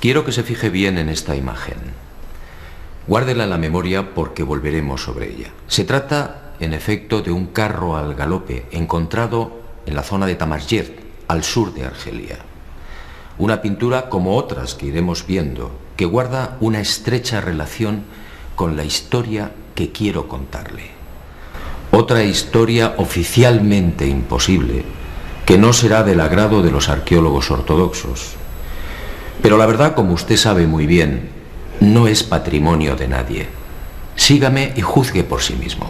Quiero que se fije bien en esta imagen. Guárdela en la memoria porque volveremos sobre ella. Se trata, en efecto, de un carro al galope encontrado en la zona de Tamasjert, al sur de Argelia. Una pintura como otras que iremos viendo, que guarda una estrecha relación con la historia que quiero contarle. Otra historia oficialmente imposible, que no será del agrado de los arqueólogos ortodoxos. Pero la verdad, como usted sabe muy bien, no es patrimonio de nadie. Sígame y juzgue por sí mismo.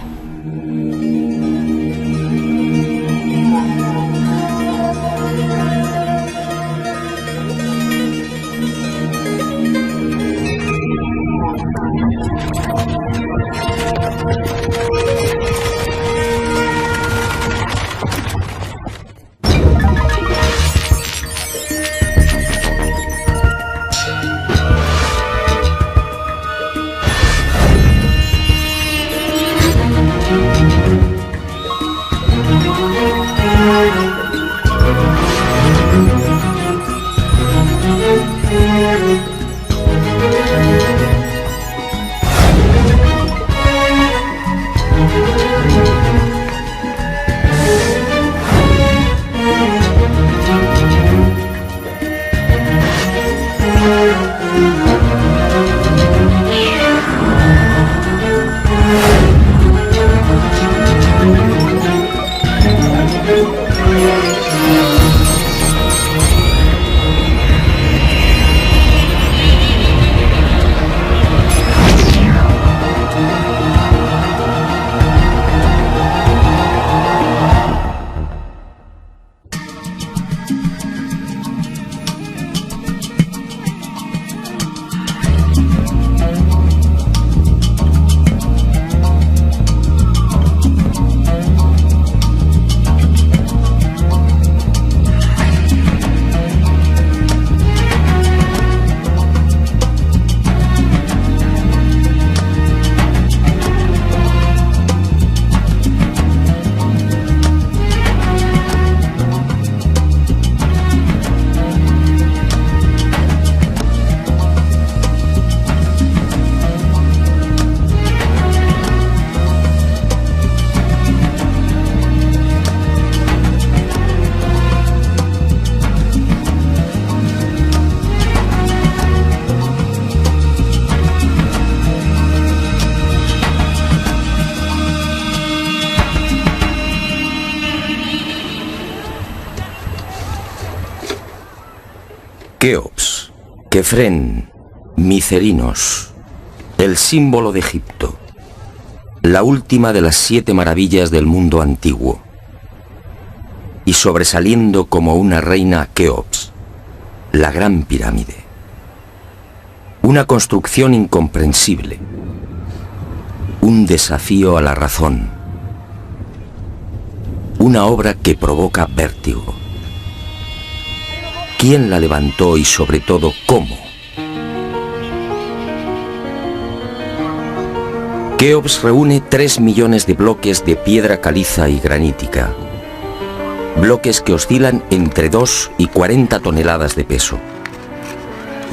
Keops, Kefren, Micerinos, el símbolo de Egipto, la última de las 7 maravillas del mundo antiguo, y sobresaliendo como una reina Keops, la Gran Pirámide. Una construcción incomprensible, un desafío a la razón, una obra que provoca vértigo. ¿Quién la levantó y sobre todo cómo? Keops reúne 3 millones de bloques de piedra caliza y granítica. Bloques que oscilan entre 2 y 40 toneladas de peso.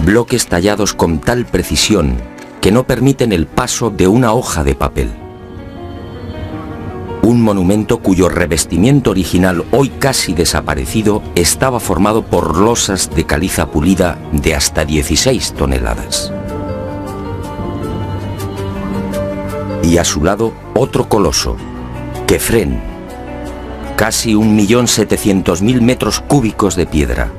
Bloques tallados con tal precisión que no permiten el paso de una hoja de papel. Un monumento cuyo revestimiento original, hoy casi desaparecido, estaba formado por losas de caliza pulida de hasta 16 toneladas. Y a su lado, otro coloso, Kefren, casi 1.700.000 metros cúbicos de piedra,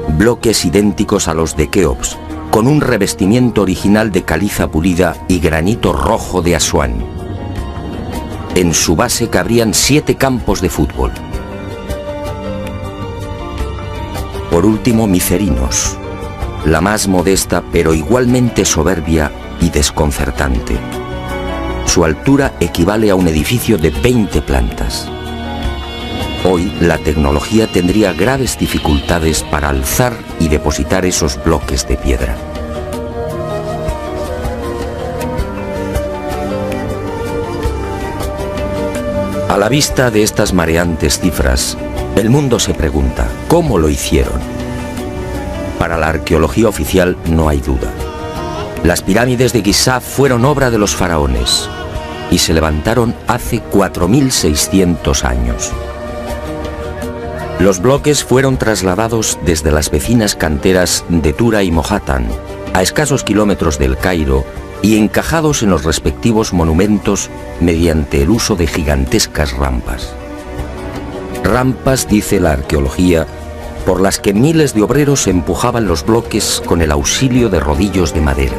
bloques idénticos a los de Keops, con un revestimiento original de caliza pulida y granito rojo de Asuán. En su base cabrían 7 campos de fútbol. Por último, Micerinos, la más modesta pero igualmente soberbia y desconcertante. Su altura equivale a un edificio de 20 plantas. Hoy la tecnología tendría graves dificultades para alzar y depositar esos bloques de piedra. A la vista de estas mareantes cifras, el mundo se pregunta, ¿cómo lo hicieron? Para la arqueología oficial no hay duda. Las pirámides de Giza fueron obra de los faraones y se levantaron hace 4.600 años. Los bloques fueron trasladados desde las vecinas canteras de Tura y Mohatan, a escasos kilómetros del Cairo, y encajados en los respectivos monumentos mediante el uso de gigantescas rampas. Rampas, dice la arqueología, por las que miles de obreros empujaban los bloques con el auxilio de rodillos de madera.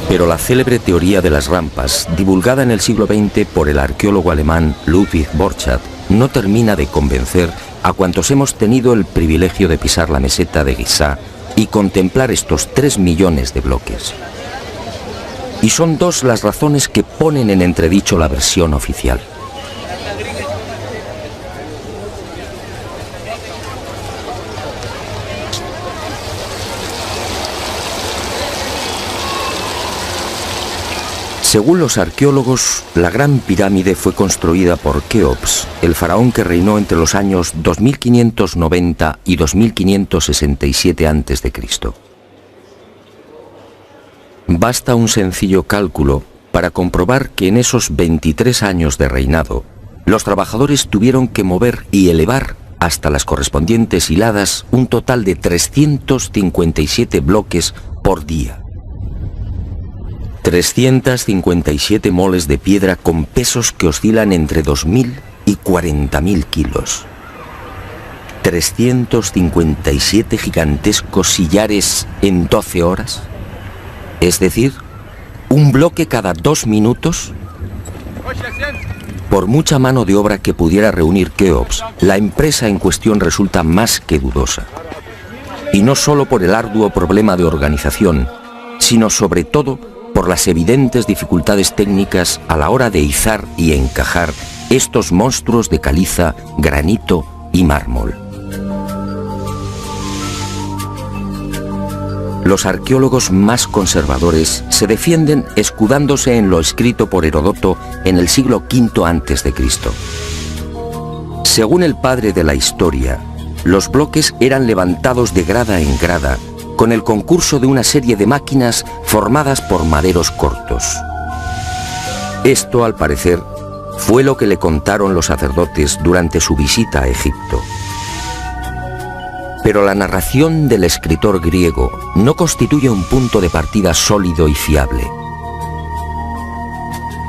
Pero la célebre teoría de las rampas, divulgada en el siglo XX por el arqueólogo alemán Ludwig Borchardt, no termina de convencer a cuantos hemos tenido el privilegio de pisar la meseta de Giza y contemplar estos 3 millones de bloques. Y son 2 las razones que ponen en entredicho la versión oficial. Según los arqueólogos, la Gran Pirámide fue construida por Keops, el faraón que reinó entre los años 2590 y 2567 a.C. Basta un sencillo cálculo para comprobar que en esos 23 años de reinado, los trabajadores tuvieron que mover y elevar hasta las correspondientes hiladas un total de 357 bloques por día. 357 moles de piedra con pesos que oscilan entre 2.000 y 40.000 kilos. 357 gigantescos sillares en 12 horas. Es decir, un bloque cada 2 minutos. Por mucha mano de obra que pudiera reunir Keops, la empresa en cuestión resulta más que dudosa. Y no solo por el arduo problema de organización, sino sobre todo por las evidentes dificultades técnicas a la hora de izar y encajar estos monstruos de caliza, granito y mármol. Los arqueólogos más conservadores se defienden escudándose en lo escrito por Heródoto en el siglo V a.C. Según el padre de la historia, los bloques eran levantados de grada en grada con el concurso de una serie de máquinas formadas por maderos cortos. Esto, al parecer, fue lo que le contaron los sacerdotes durante su visita a Egipto. Pero la narración del escritor griego no constituye un punto de partida sólido y fiable.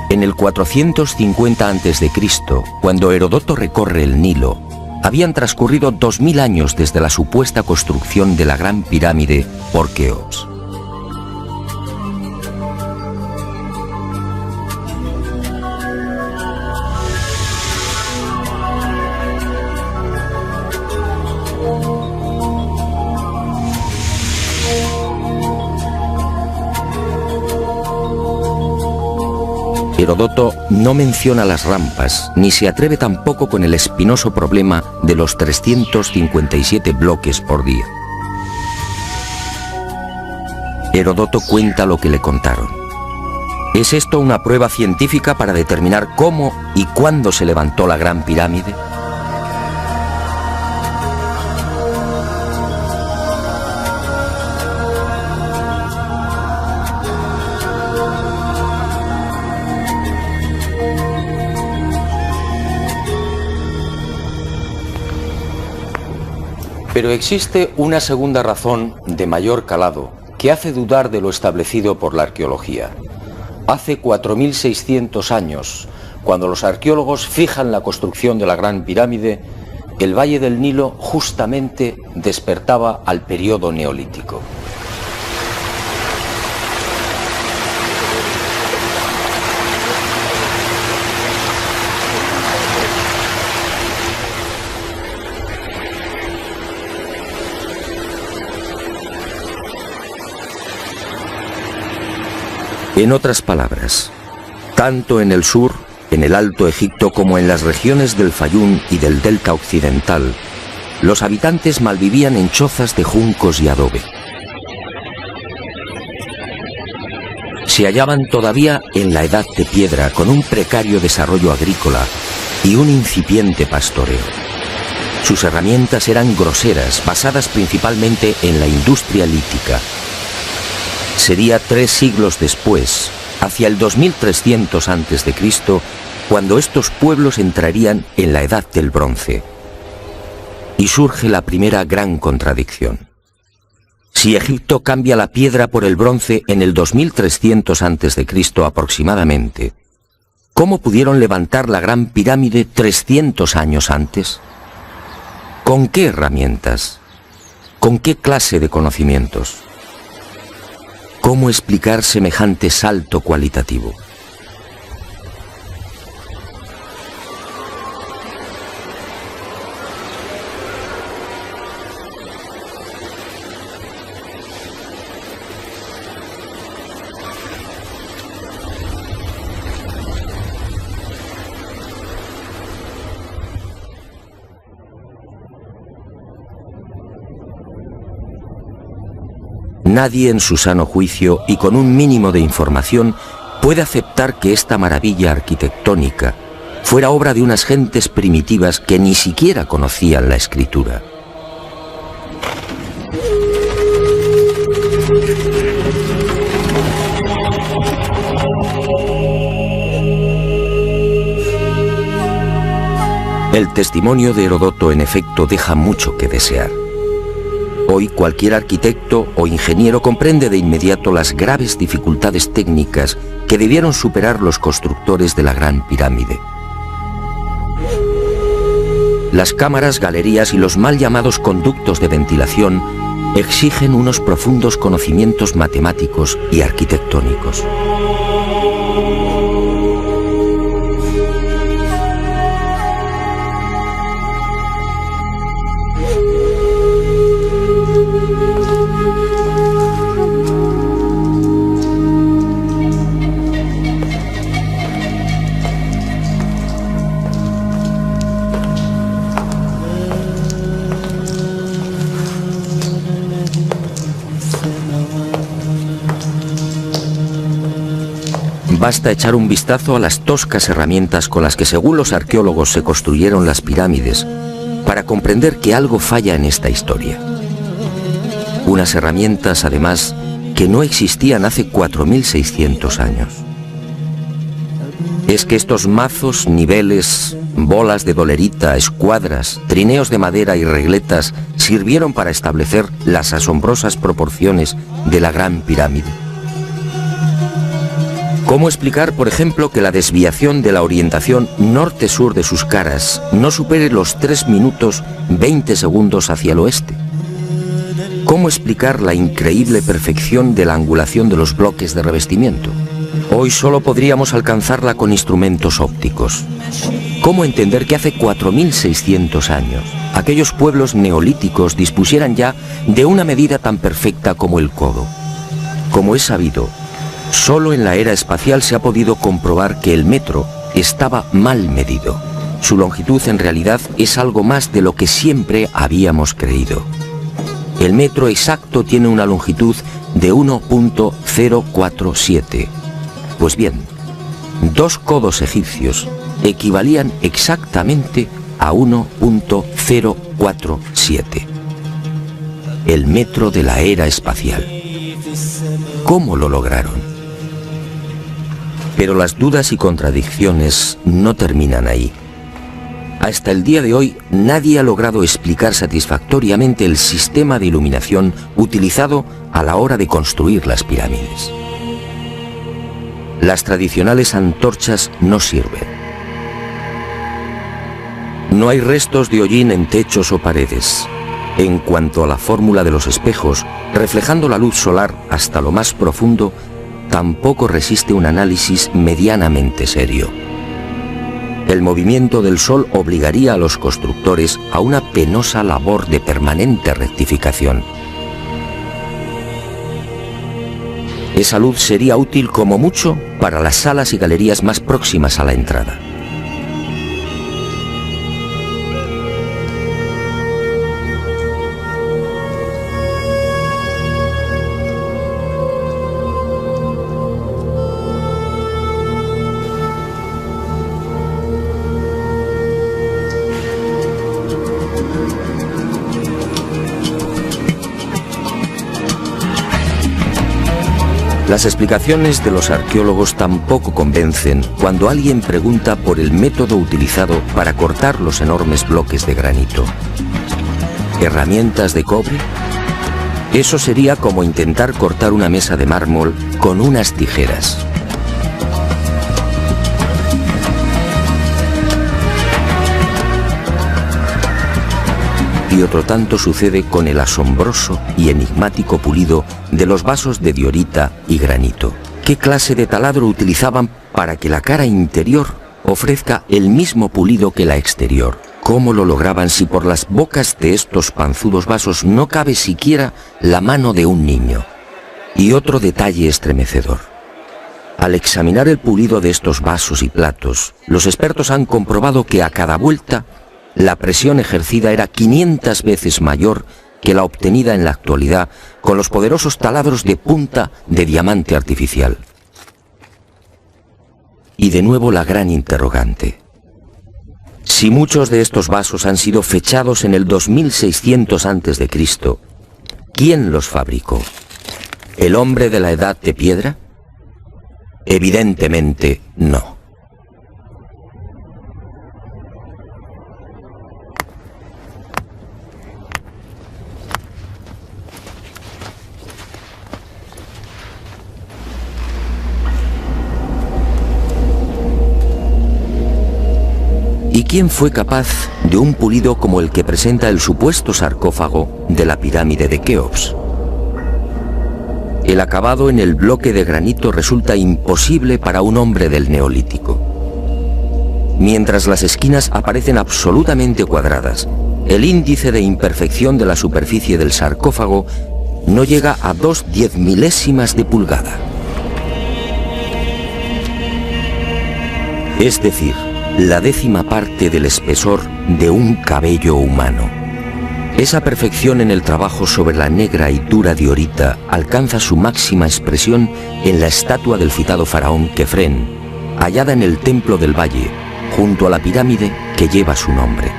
En el 450 a.C., cuando Heródoto recorre el Nilo, habían transcurrido 2000 años desde la supuesta construcción de la Gran Pirámide por Keops. Heródoto no menciona las rampas, ni se atreve tampoco con el espinoso problema de los 357 bloques por día. Heródoto cuenta lo que le contaron. ¿Es esto una prueba científica para determinar cómo y cuándo se levantó la Gran Pirámide? Pero existe una segunda razón de mayor calado que hace dudar de lo establecido por la arqueología. Hace 4600 años, cuando los arqueólogos fijan la construcción de la Gran Pirámide, el Valle del Nilo justamente despertaba al periodo neolítico. En otras palabras, tanto en el sur, en el Alto Egipto, como en las regiones del Fayum y del delta occidental, los habitantes malvivían en chozas de juncos y adobe. Se hallaban todavía en la edad de piedra, con un precario desarrollo agrícola y un incipiente pastoreo. Sus herramientas eran groseras, basadas principalmente en la industria lítica. Sería 3 siglos después, hacia el 2300 a.C., cuando estos pueblos entrarían en la Edad del Bronce. Y surge la primera gran contradicción. Si Egipto cambia la piedra por el bronce en el 2300 a.C. aproximadamente, ¿cómo pudieron levantar la Gran Pirámide 300 años antes? ¿Con qué herramientas? ¿Con qué clase de conocimientos? ¿Cómo explicar semejante salto cualitativo? Nadie en su sano juicio y con un mínimo de información puede aceptar que esta maravilla arquitectónica fuera obra de unas gentes primitivas que ni siquiera conocían la escritura. El testimonio de Heródoto, en efecto, deja mucho que desear. Hoy cualquier arquitecto o ingeniero comprende de inmediato las graves dificultades técnicas que debieron superar los constructores de la Gran Pirámide. Las cámaras, galerías y los mal llamados conductos de ventilación exigen unos profundos conocimientos matemáticos y arquitectónicos. Basta echar un vistazo a las toscas herramientas con las que, según los arqueólogos, se construyeron las pirámides para comprender que algo falla en esta historia. Unas herramientas, además, que no existían hace 4600 años. Es que estos mazos, niveles, bolas de dolerita, escuadras, trineos de madera y regletas sirvieron para establecer las asombrosas proporciones de la Gran Pirámide. ¿Cómo explicar, por ejemplo, que la desviación de la orientación norte-sur de sus caras no supere los 3 minutos 20 segundos hacia el oeste? ¿Cómo explicar la increíble perfección de la angulación de los bloques de revestimiento? Hoy solo podríamos alcanzarla con instrumentos ópticos. ¿Cómo entender que hace 4600 años aquellos pueblos neolíticos dispusieran ya de una medida tan perfecta como el codo? Como es sabido, Solo en la era espacial se ha podido comprobar que el metro estaba mal medido. Su longitud en realidad es algo más de lo que siempre habíamos creído. El metro exacto tiene una longitud de 1.047. Pues bien, 2 codos egipcios equivalían exactamente a 1.047. El metro de la era espacial. ¿Cómo lo lograron? Pero las dudas y contradicciones no terminan ahí. Hasta el día de hoy, nadie ha logrado explicar satisfactoriamente el sistema de iluminación utilizado a la hora de construir las pirámides. Las tradicionales antorchas no sirven. No hay restos de hollín en techos o paredes. En cuanto a la fórmula de los espejos, reflejando la luz solar hasta lo más profundo, tampoco resiste un análisis medianamente serio. El movimiento del Sol obligaría a los constructores a una penosa labor de permanente rectificación. Esa luz sería útil como mucho para las salas y galerías más próximas a la entrada. Las explicaciones de los arqueólogos tampoco convencen cuando alguien pregunta por el método utilizado para cortar los enormes bloques de granito. ¿Herramientas de cobre? Eso sería como intentar cortar una mesa de mármol con unas tijeras. Y otro tanto sucede con el asombroso y enigmático pulido de los vasos de diorita y granito. ¿Qué clase de taladro utilizaban para que la cara interior ofrezca el mismo pulido que la exterior? ¿Cómo lo lograban si por las bocas de estos panzudos vasos no cabe siquiera la mano de un niño? Y otro detalle estremecedor. Al examinar el pulido de estos vasos y platos, los expertos han comprobado que a cada vuelta la presión ejercida era 500 veces mayor que la obtenida en la actualidad con los poderosos taladros de punta de diamante artificial. Y de nuevo la gran interrogante. Si muchos de estos vasos han sido fechados en el 2600 a.C., ¿quién los fabricó? ¿El hombre de la Edad de Piedra? Evidentemente no. ¿Y quién fue capaz de un pulido como el que presenta el supuesto sarcófago de la pirámide de Keops? El acabado en el bloque de granito resulta imposible para un hombre del Neolítico. Mientras las esquinas aparecen absolutamente cuadradas, el índice de imperfección de la superficie del sarcófago no llega a 2/10 de pulgada. Es decir, la 10ª parte del espesor de un cabello humano. Esa perfección en el trabajo sobre la negra y dura diorita alcanza su máxima expresión en la estatua del citado faraón Kefren, hallada en el Templo del Valle, junto a la pirámide que lleva su nombre.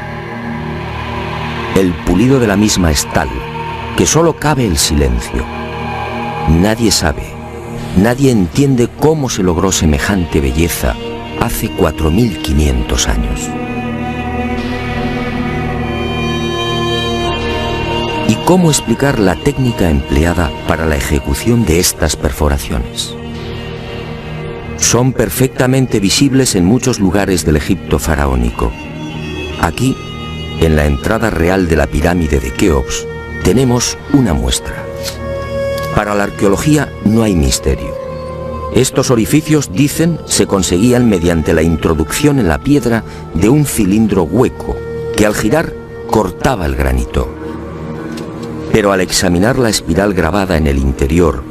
El pulido de la misma es tal que solo cabe el silencio. Nadie sabe, nadie entiende cómo se logró semejante belleza hace 4500 años. ¿Y cómo explicar la técnica empleada para la ejecución de estas perforaciones? Son perfectamente visibles en muchos lugares del Egipto faraónico. Aquí, en la entrada real de la pirámide de Keops, tenemos una muestra. Para la arqueología no hay misterio. Estos orificios, dicen, se conseguían mediante la introducción en la piedra de un cilindro hueco que al girar cortaba el granito. Pero al examinar la espiral grabada en el interior,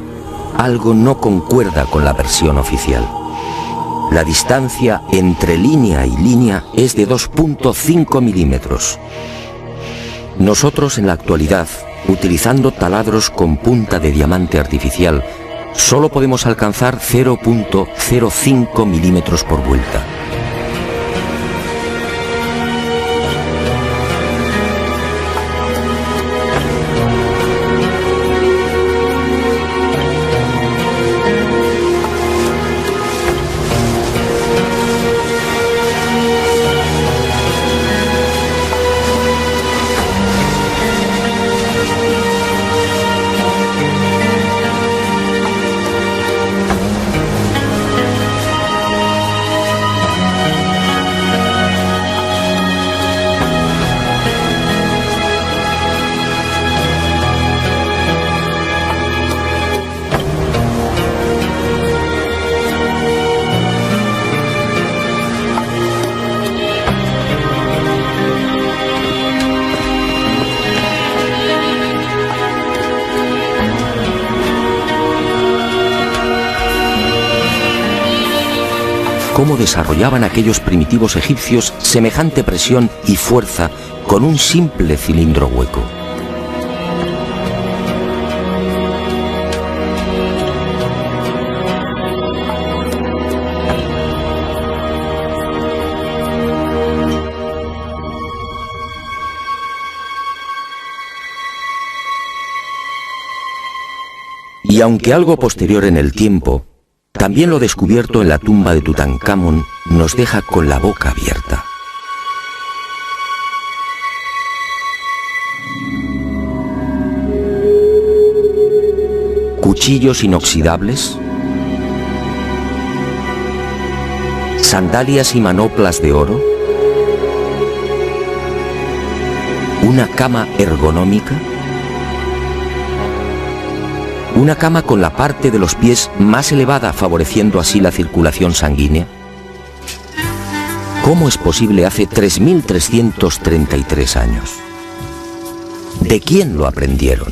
algo no concuerda con la versión oficial. La distancia entre línea y línea es de 2.5 milímetros. Nosotros en la actualidad, utilizando taladros con punta de diamante artificial, solo podemos alcanzar 0.05 milímetros por vuelta. Cómo desarrollaban aquellos primitivos egipcios semejante presión y fuerza con un simple cilindro hueco. Y aunque algo posterior en el tiempo, también lo descubierto en la tumba de Tutankamón nos deja con la boca abierta. Cuchillos inoxidables, sandalias y manoplas de oro, una cama ergonómica, una cama con la parte de los pies más elevada, favoreciendo así la circulación sanguínea. ¿Cómo es posible hace 3.333 años? ¿De quién lo aprendieron?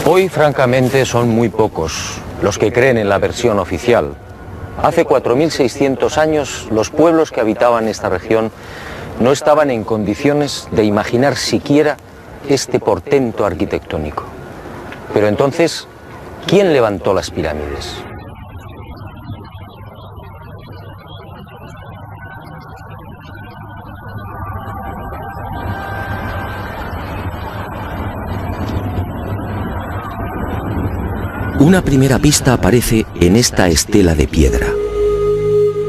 Hoy, francamente, son muy pocos los que creen en la versión oficial. Hace 4.600 años, los pueblos que habitaban esta región no estaban en condiciones de imaginar siquiera este portento arquitectónico. Pero entonces, ¿quién levantó las pirámides? Una primera pista aparece en esta estela de piedra.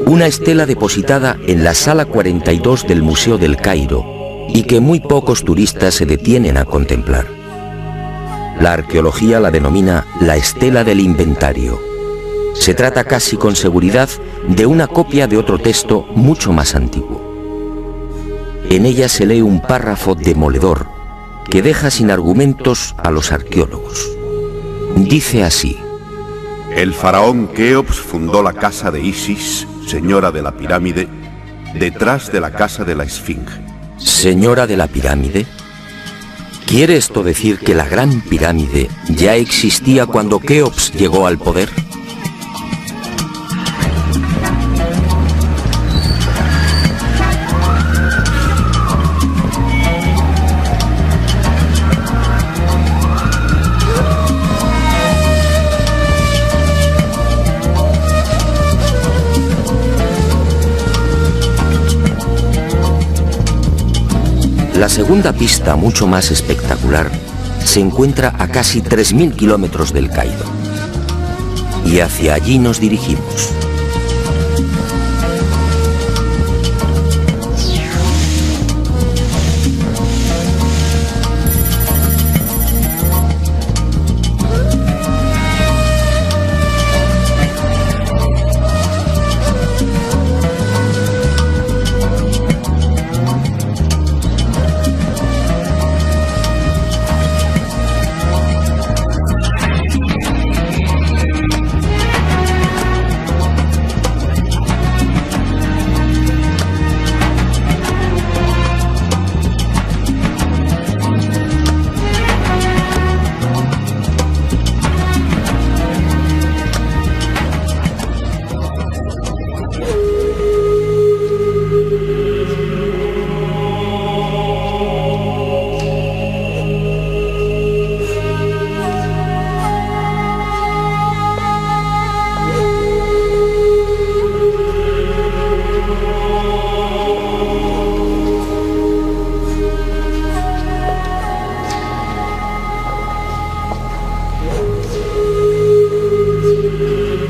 Una estela depositada en la sala 42 del Museo del Cairo y que muy pocos turistas se detienen a contemplar. La arqueología la denomina la estela del inventario. Se trata casi con seguridad de una copia de otro texto mucho más antiguo. En ella se lee un párrafo demoledor que deja sin argumentos a los arqueólogos. Dice así: el faraón Keops fundó la casa de Isis, señora de la pirámide, detrás de la casa de la Esfinge. ¿Señora de la pirámide? ¿Quiere esto decir que la gran pirámide ya existía cuando Keops llegó al poder? La segunda pista, mucho más espectacular, se encuentra a casi 3.000 kilómetros del Cairo. Y hacia allí nos dirigimos.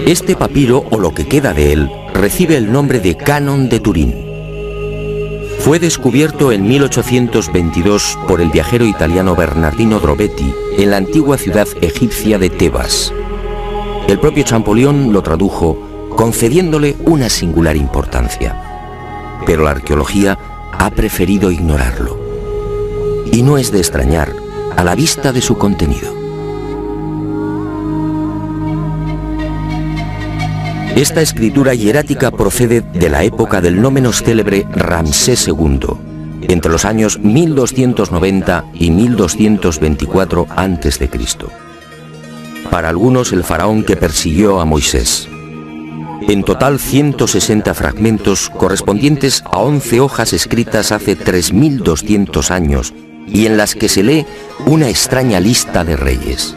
Este papiro, o lo que queda de él, recibe el nombre de Canon de Turín. Fue descubierto en 1822 por el viajero italiano Bernardino Drobetti en la antigua ciudad egipcia de Tebas. El propio Champollion lo tradujo, concediéndole una singular importancia. Pero la arqueología ha preferido ignorarlo. Y no es de extrañar a la vista de su contenido. Esta escritura hierática procede de la época del no menos célebre Ramsés II, entre los años 1290 y 1224 a.C. Para algunos, el faraón que persiguió a Moisés. En total, 160 fragmentos correspondientes a 11 hojas escritas hace 3200 años y en las que se lee una extraña lista de reyes.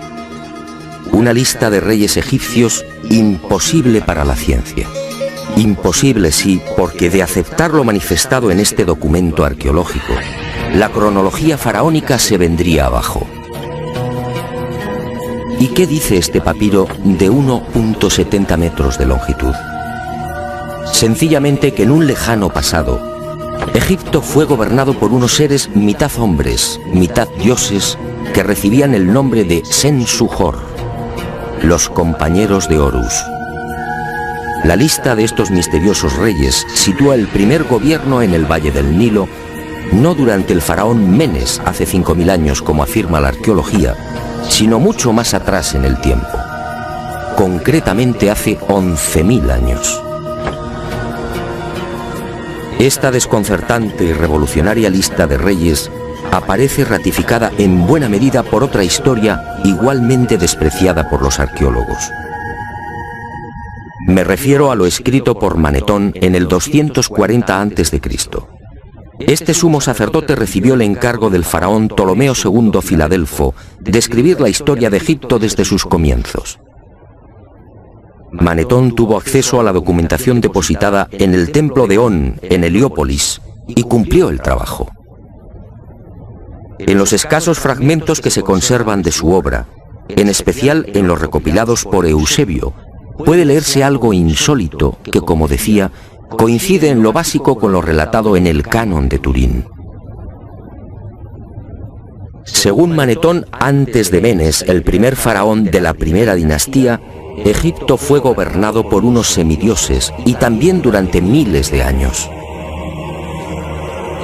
Una lista de reyes egipcios imposible para la ciencia. Imposible, sí, porque de aceptar lo manifestado en este documento arqueológico, la cronología faraónica se vendría abajo. ¿Y qué dice este papiro de 1,70 metros de longitud? Sencillamente que en un lejano pasado, Egipto fue gobernado por unos seres mitad hombres, mitad dioses, que recibían el nombre de Sen-Su-Hor, los compañeros de Horus. La lista de estos misteriosos reyes sitúa el primer gobierno en el Valle del Nilo, no durante el faraón Menes hace 5000 años como afirma la arqueología, sino mucho más atrás en el tiempo, concretamente hace 11.000 años. Esta desconcertante y revolucionaria lista de reyes aparece ratificada en buena medida por otra historia igualmente despreciada por los arqueólogos. Me refiero a lo escrito por Manetón en el 240 a.C. Este sumo sacerdote recibió el encargo del faraón Ptolomeo II Filadelfo de escribir la historia de Egipto desde sus comienzos. Manetón tuvo acceso a la documentación depositada en el templo de On, en Heliópolis, y cumplió el trabajo. En los escasos fragmentos que se conservan de su obra, en especial en los recopilados por Eusebio, puede leerse algo insólito que, como decía, coincide en lo básico con lo relatado en el Canon de Turín. Según Manetón, antes de Menes, el primer faraón de la primera dinastía, Egipto fue gobernado por unos semidioses y también durante miles de años.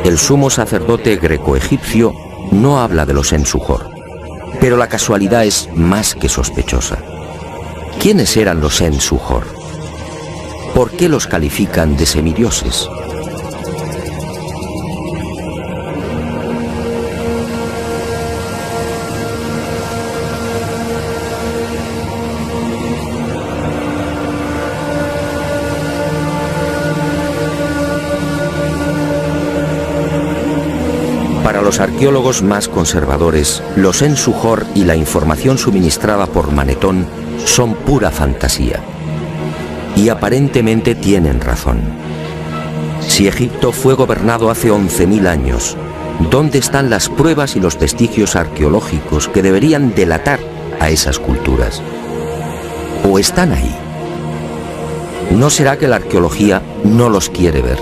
El sumo sacerdote greco-egipcio no habla de los Sen-Su-Hor, pero la casualidad es más que sospechosa. ¿Quiénes eran los Sen-Su-Hor? ¿Por qué los califican de semidioses? Para los arqueólogos más conservadores, los Sen-Su-Hor y la información suministrada por Manetón son pura fantasía. Y aparentemente tienen razón. Si Egipto fue gobernado hace 11.000 años, ¿Dónde están las pruebas y los vestigios arqueológicos que deberían delatar a esas culturas? ¿O están ahí? ¿No será que la arqueología no los quiere ver?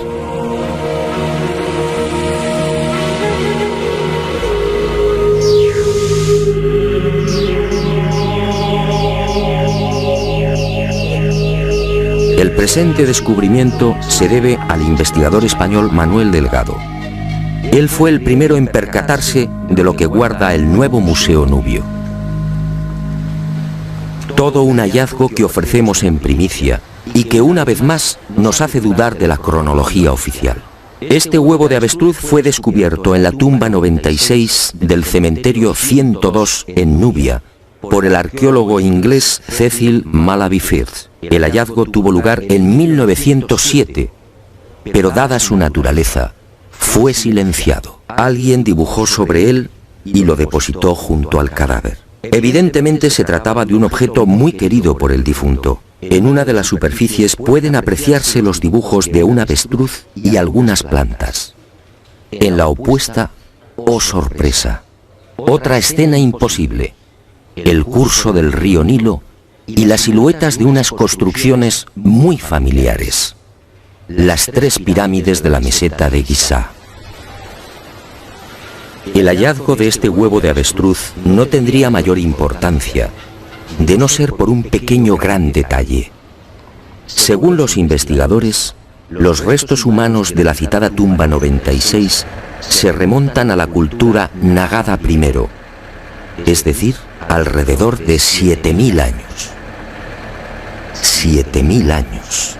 El presente descubrimiento se debe al investigador español Manuel Delgado. Él fue el primero en percatarse de lo que guarda el nuevo Museo Nubio. Todo un hallazgo que ofrecemos en primicia y que una vez más nos hace dudar de la cronología oficial. Este huevo de avestruz fue descubierto en la tumba 96 del cementerio 102 en Nubia por el arqueólogo inglés Cecil Malaby Firth. El hallazgo tuvo lugar en 1907, pero dada su naturaleza, fue silenciado. Alguien dibujó sobre él y lo depositó junto al cadáver. Evidentemente se trataba de un objeto muy querido por el difunto. En una de las superficies pueden apreciarse los dibujos de un avestruz y algunas plantas. En la opuesta, oh sorpresa, otra escena imposible: el curso del río Nilo y las siluetas de unas construcciones muy familiares: las 3 pirámides de la meseta de Giza. El hallazgo de este huevo de avestruz no tendría mayor importancia, de no ser por un pequeño gran detalle. Según los investigadores, los restos humanos de la citada tumba 96 se remontan a la cultura Nagada I, es decir, alrededor de 7.000 años. 7.000 años.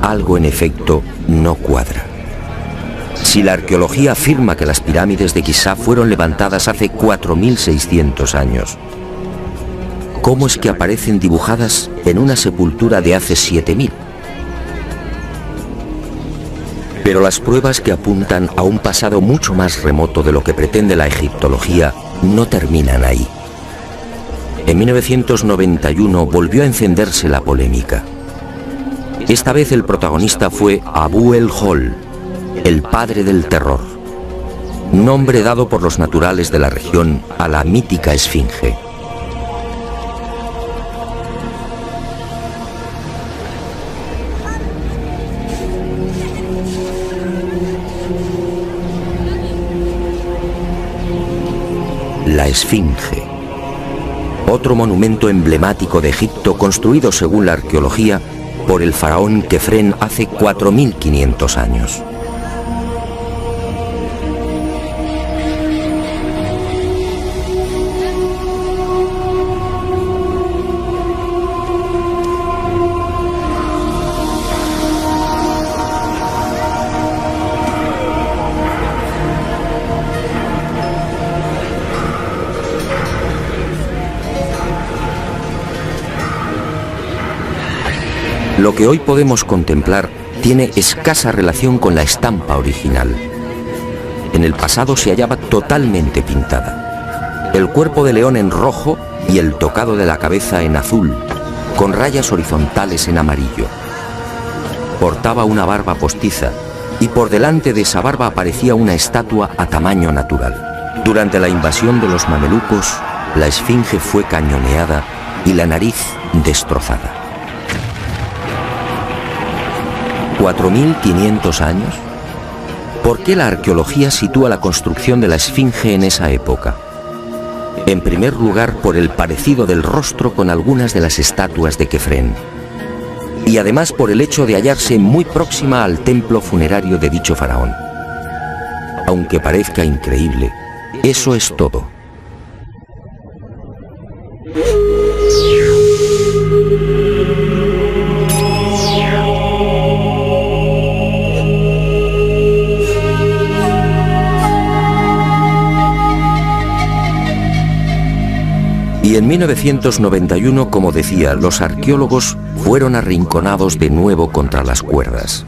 Algo en efecto no cuadra. Si la arqueología afirma que las pirámides de Giza fueron levantadas hace 4.600 años, ¿cómo es que aparecen dibujadas en una sepultura de hace 7.000? Pero las pruebas que apuntan a un pasado mucho más remoto de lo que pretende la egiptología no terminan ahí. En 1991 volvió a encenderse la polémica. Esta vez el protagonista fue Abu el-Hol, el padre del terror, nombre dado por los naturales de la región a la mítica esfinge. La esfinge, otro monumento emblemático de Egipto construido según la arqueología por el faraón Kefren hace 4.500 años. Lo que hoy podemos contemplar tiene escasa relación con la estampa original. En el pasado se hallaba totalmente pintada. El cuerpo de león en rojo y el tocado de la cabeza en azul, con rayas horizontales en amarillo. Portaba una barba postiza y por delante de esa barba aparecía una estatua a tamaño natural. Durante la invasión de los mamelucos, la esfinge fue cañoneada y la nariz destrozada. 4.500 años. ¿Por qué la arqueología sitúa la construcción de la esfinge en esa época? En primer lugar, por el parecido del rostro con algunas de las estatuas de Kefren, y además por el hecho de hallarse muy próxima al templo funerario de dicho faraón. Aunque parezca increíble, eso es todo. Y en 1991, como decía, los arqueólogos fueron arrinconados de nuevo contra las cuerdas.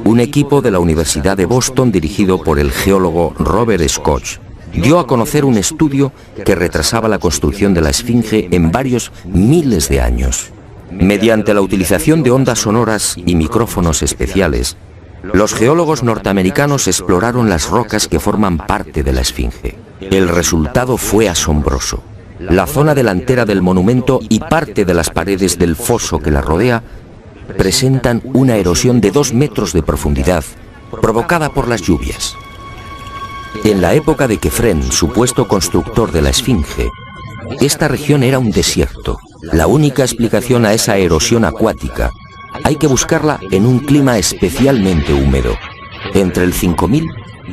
Un equipo de la Universidad de Boston, dirigido por el geólogo Robert Scotch, dio a conocer un estudio que retrasaba la construcción de la esfinge en varios miles de años. Mediante la utilización de ondas sonoras y micrófonos especiales, Los geólogos norteamericanos exploraron las rocas que forman parte de la Esfinge. El resultado fue asombroso. La zona delantera del monumento y parte de las paredes del foso que la rodea presentan una erosión de 2 metros de profundidad, provocada por las lluvias. En la época de Kefren, supuesto constructor de la Esfinge, esta región era un desierto. La única explicación a esa erosión acuática hay que buscarla en un clima especialmente húmedo, entre el 5000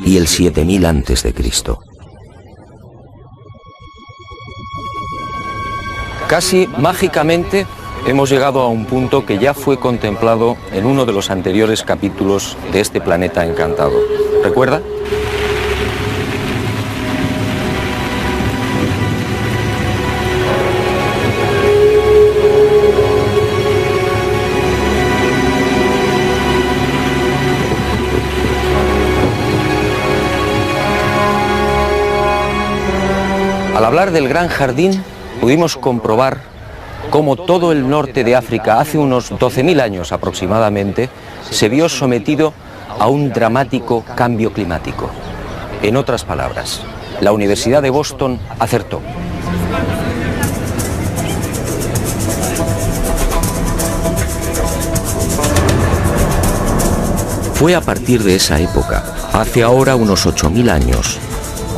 y el 7000 a.C. Casi mágicamente hemos llegado a un punto que ya fue contemplado en uno de los anteriores capítulos de este planeta encantado. ¿Recuerda? Al hablar del Gran Jardín, pudimos comprobar cómo todo el norte de África, hace unos 12.000 años aproximadamente, se vio sometido a un dramático cambio climático. En otras palabras, la Universidad de Boston acertó. Fue a partir de esa época, hace ahora unos 8.000 años,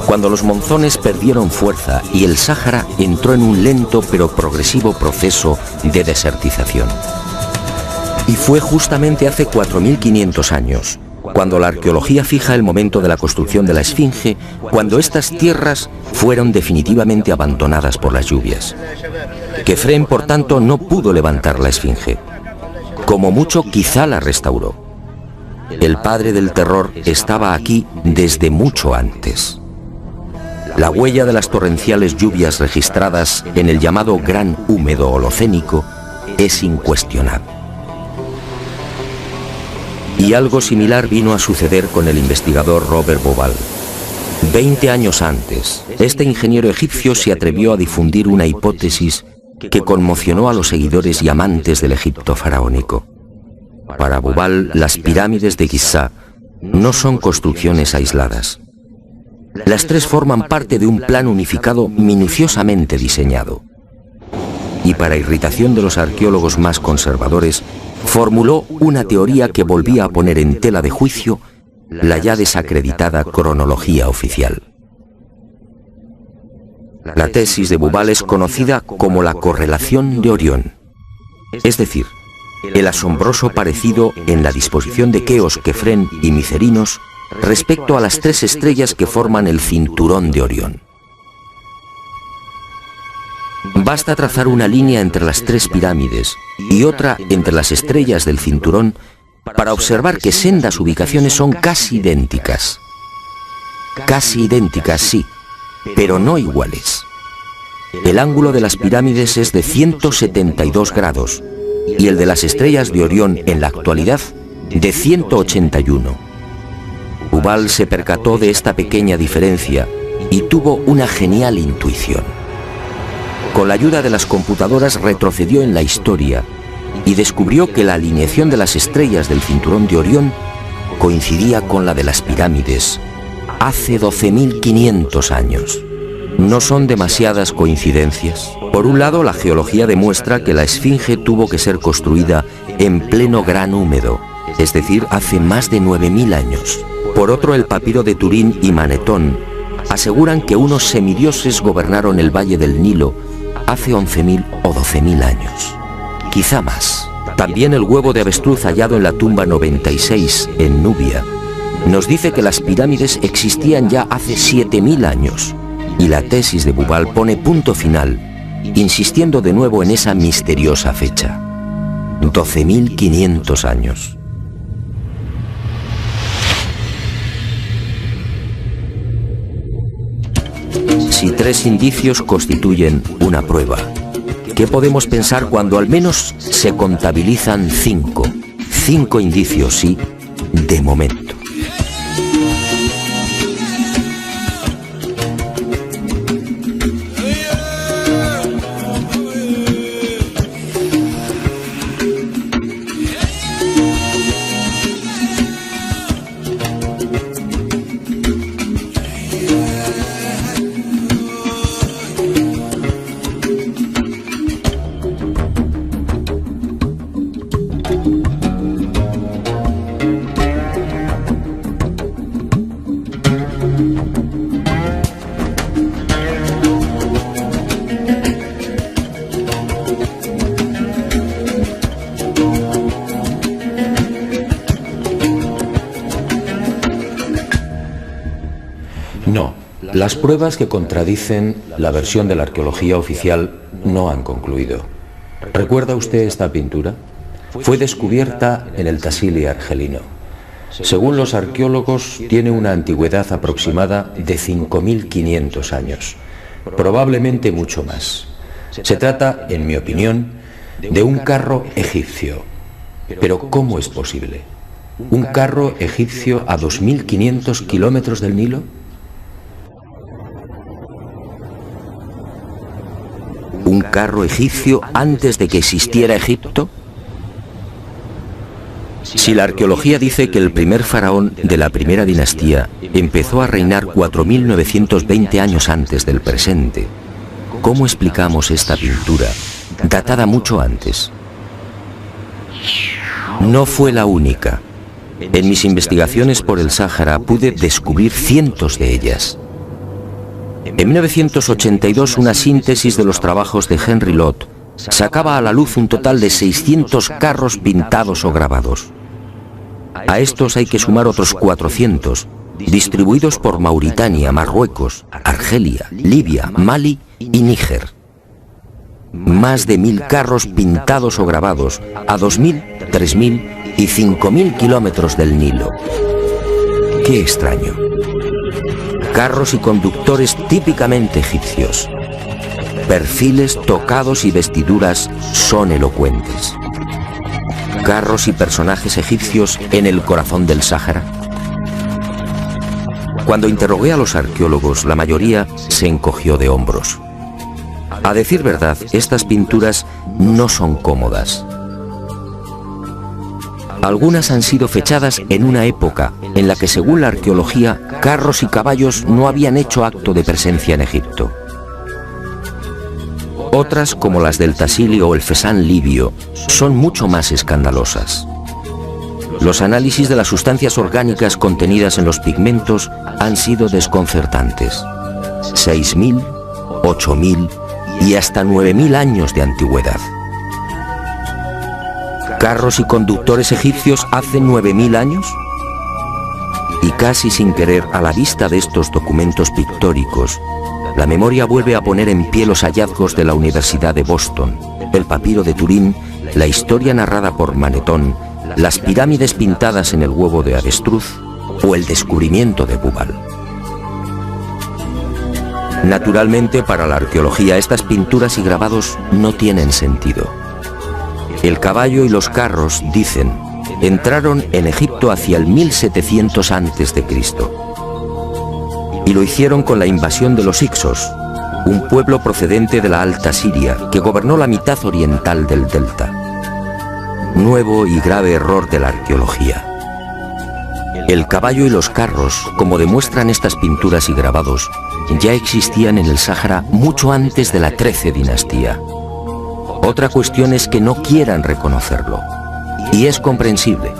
cuando los monzones perdieron fuerza y el Sáhara entró en un lento pero progresivo proceso de desertización. Y fue justamente hace 4.500 años, cuando la arqueología fija el momento de la construcción de la Esfinge, cuando estas tierras fueron definitivamente abandonadas por las lluvias. Kefren, por tanto, no pudo levantar la Esfinge. Como mucho, quizá la restauró. El padre del terror estaba aquí desde mucho antes. La huella de las torrenciales lluvias registradas en el llamado Gran Húmedo Holocénico es incuestionable. Y algo similar vino a suceder con el investigador Robert Bauval. 20 años antes, este ingeniero egipcio se atrevió a difundir una hipótesis que conmocionó a los seguidores y amantes del Egipto faraónico. Para Bauval, las pirámides de Giza no son construcciones aisladas. Las tres forman parte de un plan unificado minuciosamente diseñado. Y para irritación de los arqueólogos más conservadores, formuló una teoría que volvía a poner en tela de juicio la ya desacreditada cronología oficial. La tesis de Bauval es conocida como la correlación de Orión, es decir, el asombroso parecido en la disposición de Keos, Kefren y Micerinos respecto a las 3 estrellas que forman el cinturón de Orión. Basta trazar una línea entre las 3 pirámides y otra entre las estrellas del cinturón para observar que sendas ubicaciones son casi idénticas. Casi idénticas, sí, pero no iguales. El ángulo de las pirámides es de 172 grados y el de las estrellas de Orión en la actualidad de 181. Bauval se percató de esta pequeña diferencia y tuvo una genial intuición. Con la ayuda de las computadoras retrocedió en la historia y descubrió que la alineación de las estrellas del cinturón de Orión coincidía con la de las pirámides hace 12.500 años. No son demasiadas coincidencias. Por un lado, la geología demuestra que la Esfinge tuvo que ser construida en pleno Gran Húmedo, es decir, hace más de 9.000 años. Por otro, el papiro de Turín y Manetón aseguran que unos semidioses gobernaron el valle del Nilo hace 11.000 o 12.000 años. Quizá más. También el huevo de avestruz hallado en la tumba 96 en Nubia nos dice que las pirámides existían ya hace 7.000 años. Y la tesis de Bauval pone punto final, insistiendo de nuevo en esa misteriosa fecha. 12.500 años. Si 3 indicios constituyen una prueba, ¿qué podemos pensar cuando al menos se contabilizan 5? 5 indicios, sí, de momento. No, las pruebas que contradicen la versión de la arqueología oficial no han concluido. ¿Recuerda usted esta pintura? Fue descubierta en el Tassili argelino. Según los arqueólogos, tiene una antigüedad aproximada de 5.500 años, probablemente mucho más. Se trata, en mi opinión, de un carro egipcio. Pero ¿cómo es posible? ¿Un carro egipcio a 2.500 kilómetros del Nilo? ¿Un carro egipcio antes de que existiera Egipto? Si la arqueología dice que el primer faraón de la primera dinastía empezó a reinar 4.920 años antes del presente, ¿cómo explicamos esta pintura, datada mucho antes? No fue la única. En mis investigaciones por el Sáhara pude descubrir cientos de ellas. En 1982, una síntesis de los trabajos de Henry Lott sacaba a la luz un total de 600 carros pintados o grabados. A estos hay que sumar otros 400, distribuidos por Mauritania, Marruecos, Argelia, Libia, Mali y Níger. Más de 1.000 carros pintados o grabados a 2.000, 3.000 y 5.000 kilómetros del Nilo. ¡Qué extraño! Carros y conductores típicamente egipcios. Perfiles, tocados y vestiduras son elocuentes. Carros y personajes egipcios en el corazón del Sáhara. Cuando interrogué a los arqueólogos, la mayoría se encogió de hombros. A decir verdad, estas pinturas no son cómodas. Algunas han sido fechadas en una época en la que, según la arqueología, carros y caballos no habían hecho acto de presencia en Egipto. Otras, como las del Tassili o el Fesán libio, son mucho más escandalosas. Los análisis de las sustancias orgánicas contenidas en los pigmentos han sido desconcertantes. 6.000, 8.000 y hasta 9.000 años de antigüedad. ¿Carros y conductores egipcios hace 9.000 años? Y casi sin querer, a la vista de estos documentos pictóricos, la memoria vuelve a poner en pie los hallazgos de la Universidad de Boston, el papiro de Turín, la historia narrada por Manetón, las pirámides pintadas en el huevo de avestruz o el descubrimiento de Bubal. Naturalmente, para la arqueología, estas pinturas y grabados no tienen sentido. El caballo y los carros, dicen, entraron en Egipto hacia el 1700 a.C. Y lo hicieron con la invasión de los Hicsos, un pueblo procedente de la Alta Siria que gobernó la mitad oriental del delta. Nuevo y grave error de la arqueología. El caballo y los carros, como demuestran estas pinturas y grabados, ya existían en el Sáhara mucho antes de la 13 dinastía. Otra cuestión es que no quieran reconocerlo. Y es comprensible.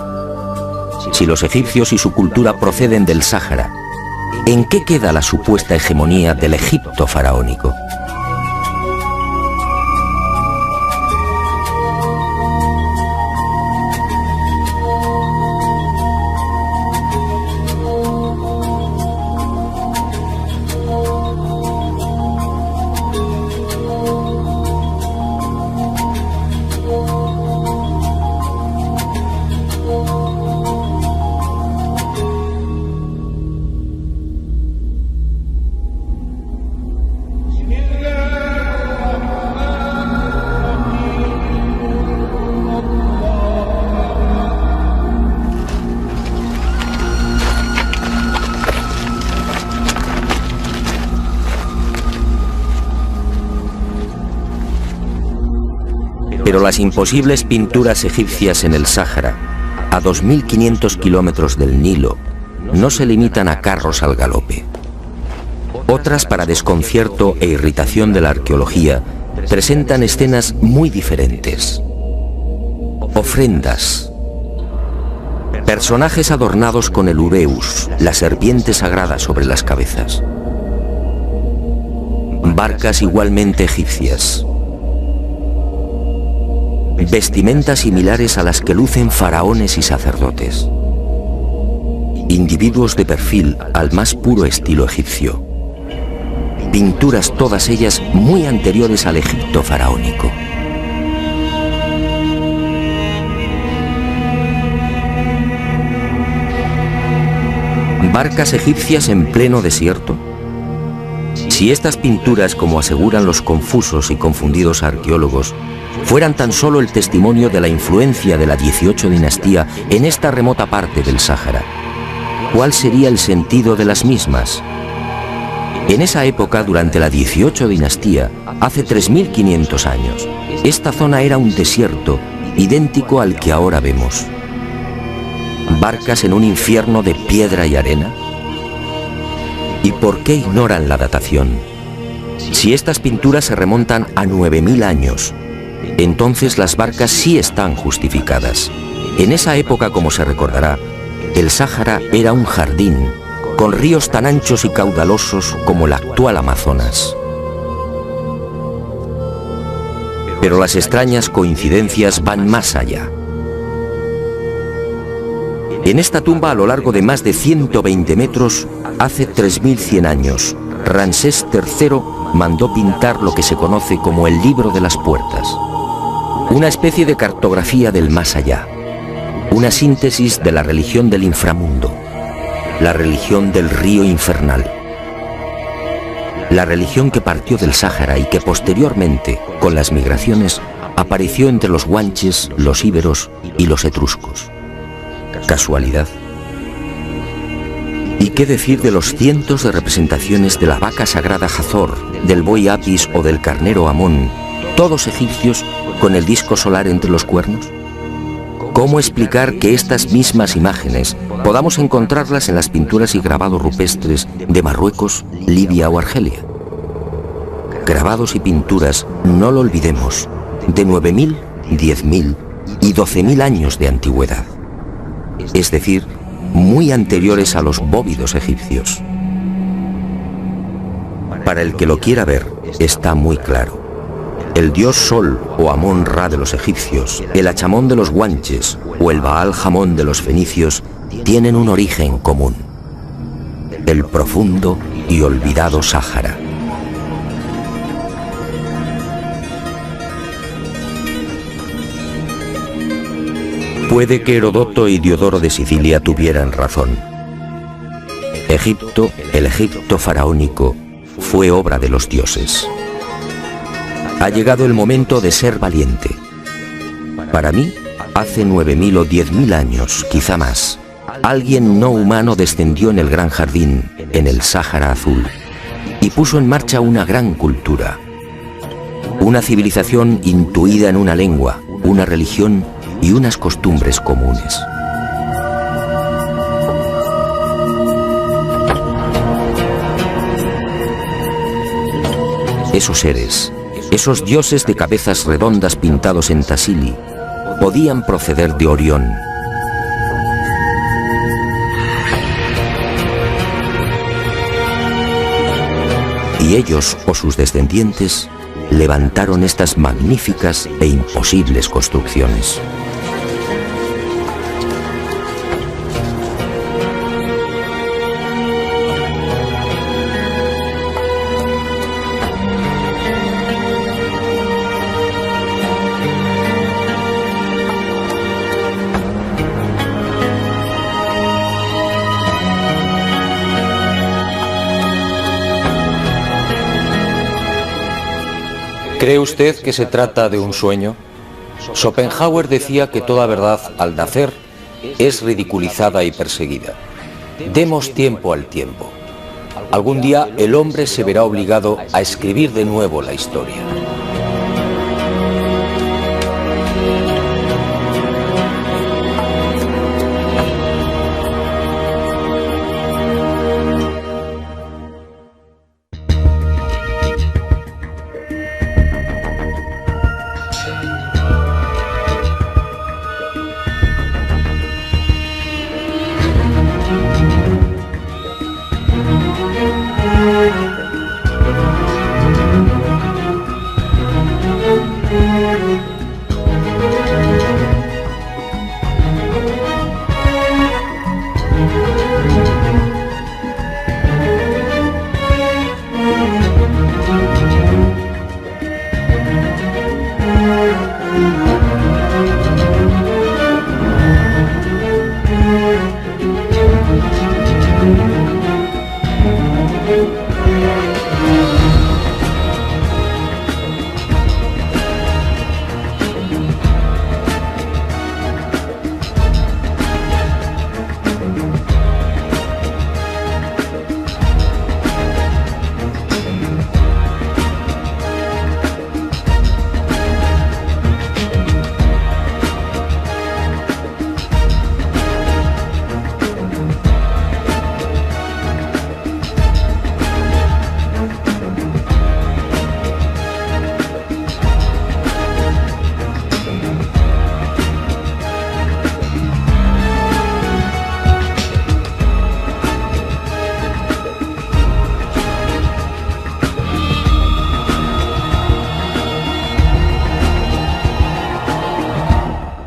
Si los egipcios y su cultura proceden del Sáhara, ¿en qué queda la supuesta hegemonía del Egipto faraónico? Pero las imposibles pinturas egipcias en el Sáhara, a 2.500 kilómetros del Nilo, no se limitan a carros al galope. Otras, para desconcierto e irritación de la arqueología, presentan escenas muy diferentes. Ofrendas. Personajes adornados con el ureus, la serpiente sagrada sobre las cabezas. Barcas igualmente egipcias. Vestimentas similares a las que lucen faraones y sacerdotes. Individuos de perfil al más puro estilo egipcio. Pinturas todas ellas muy anteriores al Egipto faraónico. Barcas egipcias en pleno desierto. Si estas pinturas, como aseguran los confusos y confundidos arqueólogos, fueran tan solo el testimonio de la influencia de la 18 dinastía en esta remota parte del Sáhara, ¿cuál sería el sentido de las mismas? En esa época, durante la 18 dinastía, hace 3.500 años, esta zona era un desierto idéntico al que ahora vemos. ¿Barcas en un infierno de piedra y arena? ¿Y por qué ignoran la datación? Si estas pinturas se remontan a 9.000 años, entonces las barcas sí están justificadas. En esa época, como se recordará, el Sáhara era un jardín, con ríos tan anchos y caudalosos como el actual Amazonas. Pero las extrañas coincidencias van más allá. En esta tumba, a lo largo de más de 120 metros, hace 3.100 años, Ramsés III mandó pintar lo que se conoce como el Libro de las Puertas, una especie de cartografía del más allá, una síntesis de la religión del inframundo, la religión del río infernal, la religión que partió del Sáhara y que posteriormente, con las migraciones, apareció entre los guanches, los íberos y los etruscos. ¿Casualidad? ¿Y qué decir de los cientos de representaciones de la vaca sagrada Hathor, del buey Apis o del carnero Amón, todos egipcios con el disco solar entre los cuernos? ¿Cómo explicar que estas mismas imágenes podamos encontrarlas en las pinturas y grabados rupestres de Marruecos, Libia o Argelia? Grabados y pinturas, no lo olvidemos, de 9.000, 10.000 y 12.000 años de antigüedad, es decir, muy anteriores a los bóvidos egipcios. Para el que lo quiera ver, está muy claro. El dios Sol o Amón-Ra de los egipcios, el Achamón de los guanches o el Baal-Jamón de los fenicios tienen un origen común: el profundo y olvidado Sáhara. Puede que Herodoto y Diodoro de Sicilia tuvieran razón. Egipto, el Egipto faraónico, fue obra de los dioses. Ha llegado el momento de ser valiente. Para mí, hace 9.000 o 10.000 años, quizá más, alguien no humano descendió en el gran jardín, en el Sáhara Azul, y puso en marcha una gran cultura. Una civilización intuida en una lengua, una religión y unas costumbres comunes. Esos seres, esos dioses de cabezas redondas pintados en Tassili, podían proceder de Orión. Y ellos, o sus descendientes, levantaron estas magníficas e imposibles construcciones. ¿Cree usted que se trata de un sueño? Schopenhauer decía que toda verdad, al nacer, es ridiculizada y perseguida. Demos tiempo al tiempo. Algún día el hombre se verá obligado a escribir de nuevo la historia.